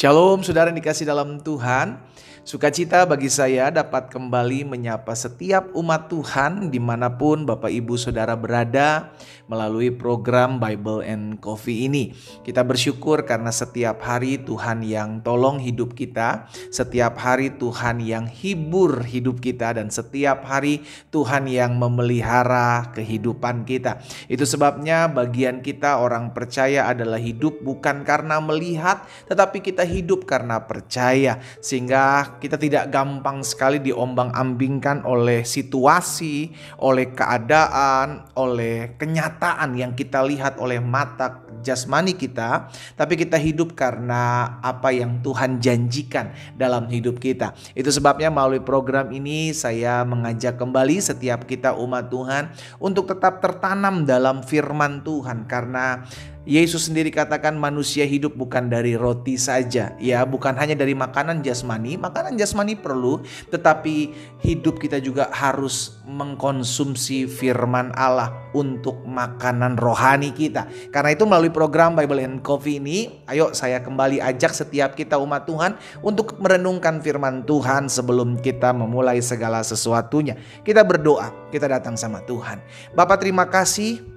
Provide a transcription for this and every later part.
Shalom saudara yang dikasih dalam Tuhan. Sukacita bagi saya dapat kembali menyapa setiap umat Tuhan dimanapun Bapak Ibu Saudara berada melalui program Bible and Coffee ini. Kita bersyukur karena setiap hari Tuhan yang tolong hidup kita, setiap hari Tuhan yang hibur hidup kita, dan setiap hari Tuhan yang memelihara kehidupan kita. Itu sebabnya bagian kita orang percaya adalah hidup bukan karena melihat, tetapi kita hidup karena percaya, sehingga kita tidak gampang sekali diombang-ambingkan oleh situasi, oleh keadaan, oleh kenyataan yang kita lihat oleh mata jasmani kita, tapi kita hidup karena apa yang Tuhan janjikan dalam hidup kita. Itu sebabnya melalui program ini saya mengajak kembali setiap kita umat Tuhan untuk tetap tertanam dalam firman Tuhan, karena Yesus sendiri katakan manusia hidup bukan dari roti saja, ya, bukan hanya dari makanan jasmani. Makanan jasmani perlu, tetapi hidup kita juga harus mengkonsumsi firman Allah untuk makanan rohani kita. Karena itu melalui program Bible and Coffee ini, ayo saya kembali ajak setiap kita umat Tuhan untuk merenungkan firman Tuhan sebelum kita memulai segala sesuatunya. Kita berdoa, kita datang sama Tuhan. Bapak, terima kasih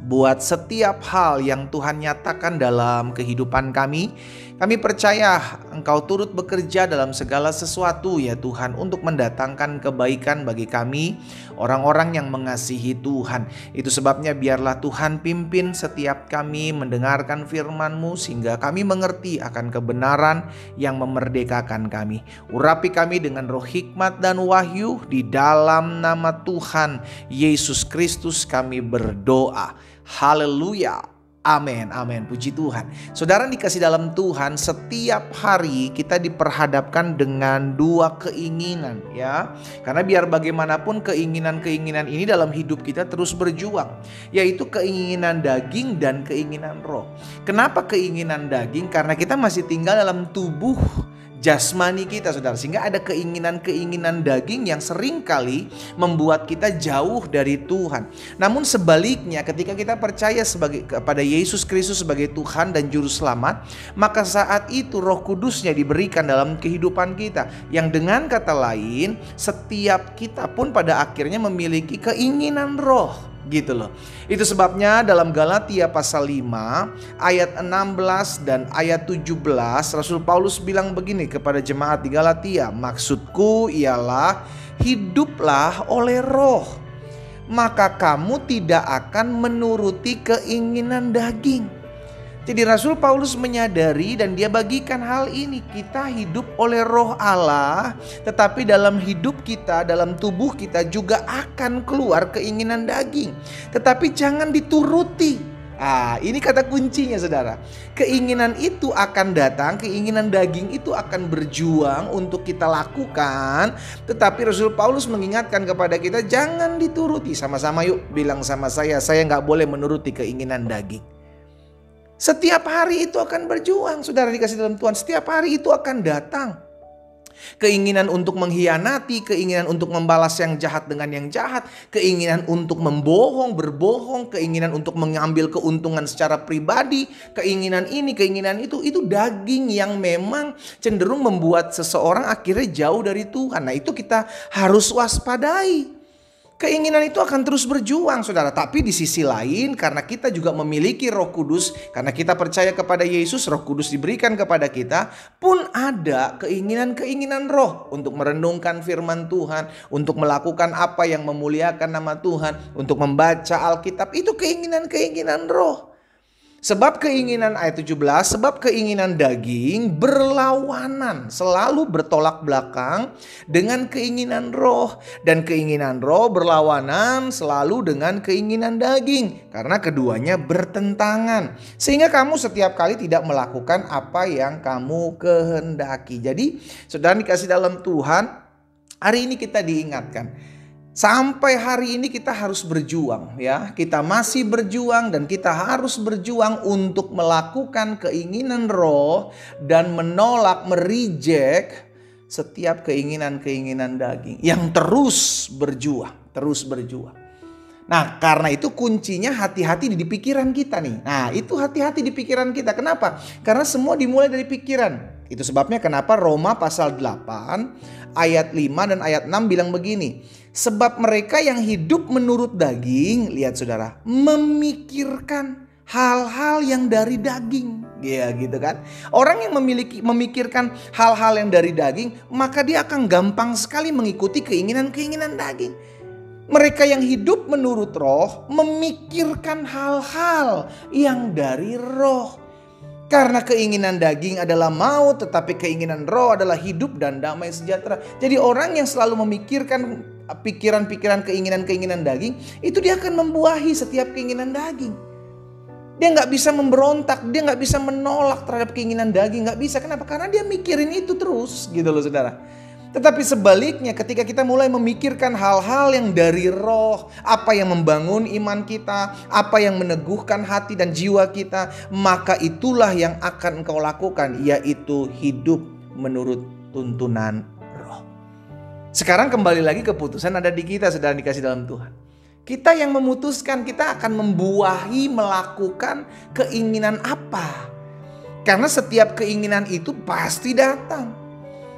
buat setiap hal yang Tuhan nyatakan dalam kehidupan kami. Kami percaya Engkau turut bekerja dalam segala sesuatu ya Tuhan, untuk mendatangkan kebaikan bagi kami, orang-orang yang mengasihi Tuhan. Itu sebabnya biarlah Tuhan pimpin setiap kami mendengarkan firman-Mu, sehingga kami mengerti akan kebenaran yang memerdekakan kami. Urapi kami dengan roh hikmat dan wahyu, di dalam nama Tuhan Yesus Kristus kami berdoa. Haleluya. Amin, amin, puji Tuhan. Saudara dikasih dalam Tuhan, setiap hari kita diperhadapkan dengan dua keinginan ya. Karena biar bagaimanapun keinginan-keinginan ini dalam hidup kita terus berjuang, yaitu keinginan daging dan keinginan roh. Kenapa keinginan daging? Karena kita masih tinggal dalam tubuh jasmani kita, saudara, sehingga ada keinginan-keinginan daging yang seringkali membuat kita jauh dari Tuhan. Namun sebaliknya, ketika kita percaya kepada Yesus Kristus sebagai Tuhan dan Juru Selamat, maka saat itu Roh Kudusnya diberikan dalam kehidupan kita, yang dengan kata lain setiap kita pun pada akhirnya memiliki keinginan roh, gitu loh. Itu sebabnya dalam Galatia pasal 5 ayat 16 dan ayat 17 Rasul Paulus bilang begini kepada jemaat di Galatia, maksudku ialah hiduplah oleh roh, maka kamu tidak akan menuruti keinginan daging. Jadi Rasul Paulus menyadari dan dia bagikan hal ini. Kita hidup oleh roh Allah, tetapi dalam hidup kita, dalam tubuh kita juga akan keluar keinginan daging. Tetapi jangan dituruti. Ini kata kuncinya, saudara. Keinginan itu akan datang, keinginan daging itu akan berjuang untuk kita lakukan. Tetapi Rasul Paulus mengingatkan kepada kita, jangan dituruti. Sama-sama yuk bilang sama saya gak boleh menuruti keinginan daging. Setiap hari itu akan berjuang, saudara dikasih dalam Tuhan. Setiap hari itu akan datang. Keinginan untuk mengkhianati, keinginan untuk membalas yang jahat dengan yang jahat, keinginan untuk berbohong, keinginan untuk mengambil keuntungan secara pribadi, keinginan ini, keinginan itu daging yang memang cenderung membuat seseorang akhirnya jauh dari Tuhan. Nah, itu kita harus waspadai. Keinginan itu akan terus berjuang, saudara. Tapi di sisi lain, karena kita juga memiliki Roh Kudus, karena kita percaya kepada Yesus, Roh Kudus diberikan kepada kita, pun ada keinginan-keinginan roh untuk merenungkan firman Tuhan, untuk melakukan apa yang memuliakan nama Tuhan, untuk membaca Alkitab. Itu keinginan-keinginan roh. Sebab keinginan ayat 17, sebab keinginan daging berlawanan, selalu bertolak belakang dengan keinginan roh, dan keinginan roh berlawanan selalu dengan keinginan daging, karena keduanya bertentangan, sehingga kamu setiap kali tidak melakukan apa yang kamu kehendaki. Jadi saudara dikasih dalam Tuhan, hari ini kita diingatkan, sampai hari ini kita harus berjuang ya. Kita masih berjuang dan kita harus berjuang untuk melakukan keinginan roh dan menolak, mereject setiap keinginan-keinginan daging yang terus berjuang. Nah, karena itu kuncinya hati-hati di pikiran kita nih. Nah, itu hati-hati di pikiran kita. Kenapa? Karena semua dimulai dari pikiran. Itu sebabnya kenapa Roma pasal 8 ayat 5 dan ayat 6 bilang begini. Sebab mereka yang hidup menurut daging, lihat saudara, memikirkan hal-hal yang dari daging. Ya gitu kan. Orang yang memikirkan hal-hal yang dari daging, maka dia akan gampang sekali mengikuti keinginan-keinginan daging. Mereka yang hidup menurut roh memikirkan hal-hal yang dari roh. Karena keinginan daging adalah maut, tetapi keinginan roh adalah hidup dan damai sejahtera. Jadi orang yang selalu memikirkan pikiran-pikiran keinginan-keinginan daging, itu dia akan membuahi setiap keinginan daging. Dia nggak bisa memberontak, dia nggak bisa menolak terhadap keinginan daging, nggak bisa. Kenapa? Karena dia mikirin itu terus, gitu loh saudara. Tetapi sebaliknya ketika kita mulai memikirkan hal-hal yang dari roh, apa yang membangun iman kita, apa yang meneguhkan hati dan jiwa kita, maka itulah yang akan engkau lakukan, yaitu hidup menurut tuntunan roh. Sekarang kembali lagi keputusan ada di kita, saudara dikasih dalam Tuhan. Kita yang memutuskan, kita akan membuahi melakukan keinginan apa. Karena setiap keinginan itu pasti datang.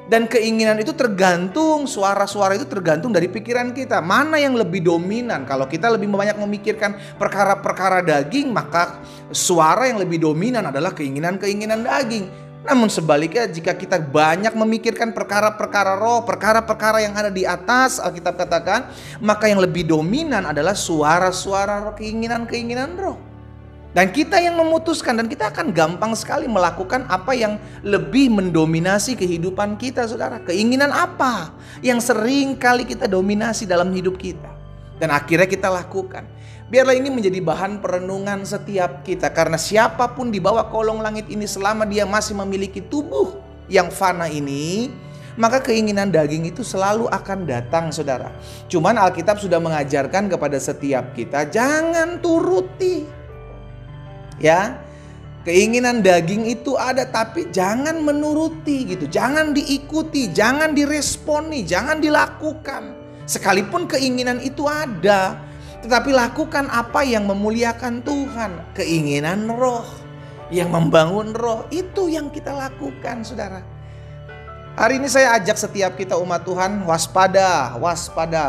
Dan keinginan itu tergantung, suara-suara itu tergantung dari pikiran kita. Mana yang lebih dominan? Kalau kita lebih banyak memikirkan perkara-perkara daging, maka suara yang lebih dominan adalah keinginan-keinginan daging. Namun sebaliknya, jika kita banyak memikirkan perkara-perkara roh, perkara-perkara yang ada di atas, Alkitab katakan, maka yang lebih dominan adalah suara-suara keinginan-keinginan roh. Dan kita yang memutuskan, dan kita akan gampang sekali melakukan apa yang lebih mendominasi kehidupan kita, saudara. Keinginan apa yang sering kali kita dominasi dalam hidup kita, dan akhirnya kita lakukan. Biarlah ini menjadi bahan perenungan setiap kita. Karena siapapun di bawah kolong langit ini, selama dia masih memiliki tubuh yang fana ini, maka keinginan daging itu selalu akan datang, saudara. Cuman Alkitab sudah mengajarkan kepada setiap kita, jangan turuti. Ya, keinginan daging itu ada, tapi jangan menuruti gitu. Jangan diikuti, jangan diresponi, jangan dilakukan. Sekalipun keinginan itu ada, tetapi lakukan apa yang memuliakan Tuhan. Keinginan roh, yang membangun roh, itu yang kita lakukan, saudara. Hari ini saya ajak setiap kita umat Tuhan waspada,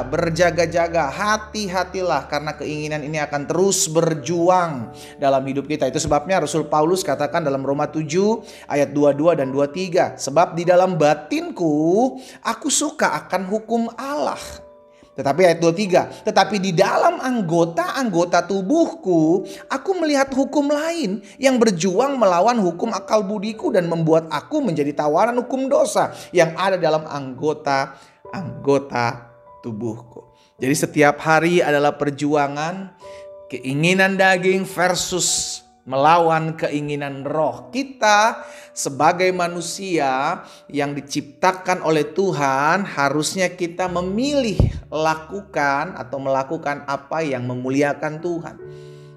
berjaga-jaga, hati-hatilah, karena keinginan ini akan terus berjuang dalam hidup kita. Itu sebabnya Rasul Paulus katakan dalam Roma 7 ayat 22 dan 23, sebab di dalam batinku aku suka akan hukum Allah. Tetapi ayat 23, tetapi di dalam anggota-anggota tubuhku, aku melihat hukum lain yang berjuang melawan hukum akal budiku dan membuat aku menjadi tawanan hukum dosa yang ada dalam anggota-anggota tubuhku. Jadi setiap hari adalah perjuangan keinginan daging versus melawan keinginan roh. Kita sebagai manusia yang diciptakan oleh Tuhan, harusnya kita memilih lakukan atau melakukan apa yang memuliakan Tuhan.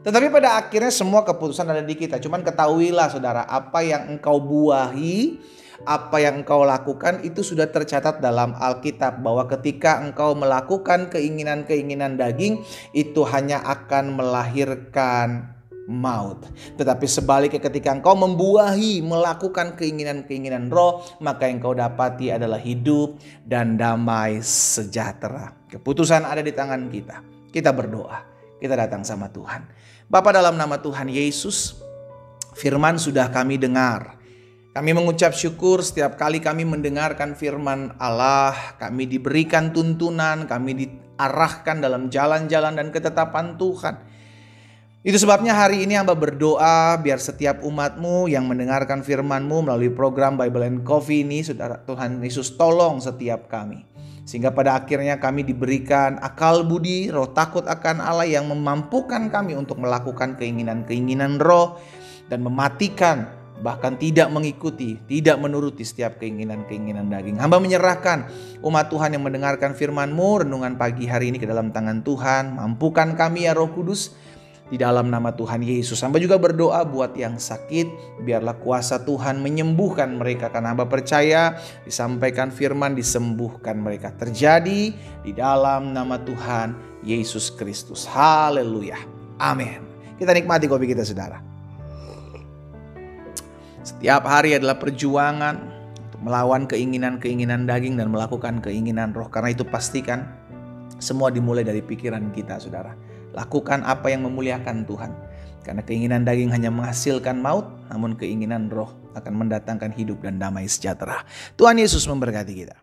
Tetapi pada akhirnya semua keputusan ada di kita. Cuman ketahuilah saudara, apa yang engkau buahi, apa yang engkau lakukan itu sudah tercatat dalam Alkitab, bahwa ketika engkau melakukan keinginan-keinginan daging, itu hanya akan melahirkan maut. Tetapi sebaliknya, ketika engkau membuahi melakukan keinginan-keinginan roh, maka yang engkau dapati adalah hidup dan damai sejahtera. Keputusan ada di tangan kita. Kita berdoa, kita datang sama Tuhan. Bapa, dalam nama Tuhan Yesus, firman sudah kami dengar. Kami mengucap syukur setiap kali kami mendengarkan firman Allah, kami diberikan tuntunan, kami diarahkan dalam jalan-jalan dan ketetapan Tuhan. Itu sebabnya hari ini hamba berdoa biar setiap umat-Mu yang mendengarkan firman-Mu melalui program Bible and Coffee ini, saudara, Tuhan Yesus tolong setiap kami. Sehingga pada akhirnya kami diberikan akal budi, roh takut akan Allah yang memampukan kami untuk melakukan keinginan-keinginan roh dan mematikan, bahkan tidak mengikuti, tidak menuruti setiap keinginan-keinginan daging. Hamba menyerahkan umat Tuhan yang mendengarkan firman-Mu renungan pagi hari ini ke dalam tangan Tuhan. Mampukan kami ya Roh Kudus, di dalam nama Tuhan Yesus. Hamba juga berdoa buat yang sakit, biarlah kuasa Tuhan menyembuhkan mereka, karena hamba percaya disampaikan firman disembuhkan mereka. Terjadi di dalam nama Tuhan Yesus Kristus. Haleluya. Amin. Kita nikmati kopi kita, saudara. Setiap hari adalah perjuangan untuk melawan keinginan-keinginan daging dan melakukan keinginan roh. Karena itu pastikan semua dimulai dari pikiran kita, saudara. Lakukan apa yang memuliakan Tuhan. Karena keinginan daging hanya menghasilkan maut, namun keinginan roh akan mendatangkan hidup dan damai sejahtera. Tuhan Yesus memberkati kita.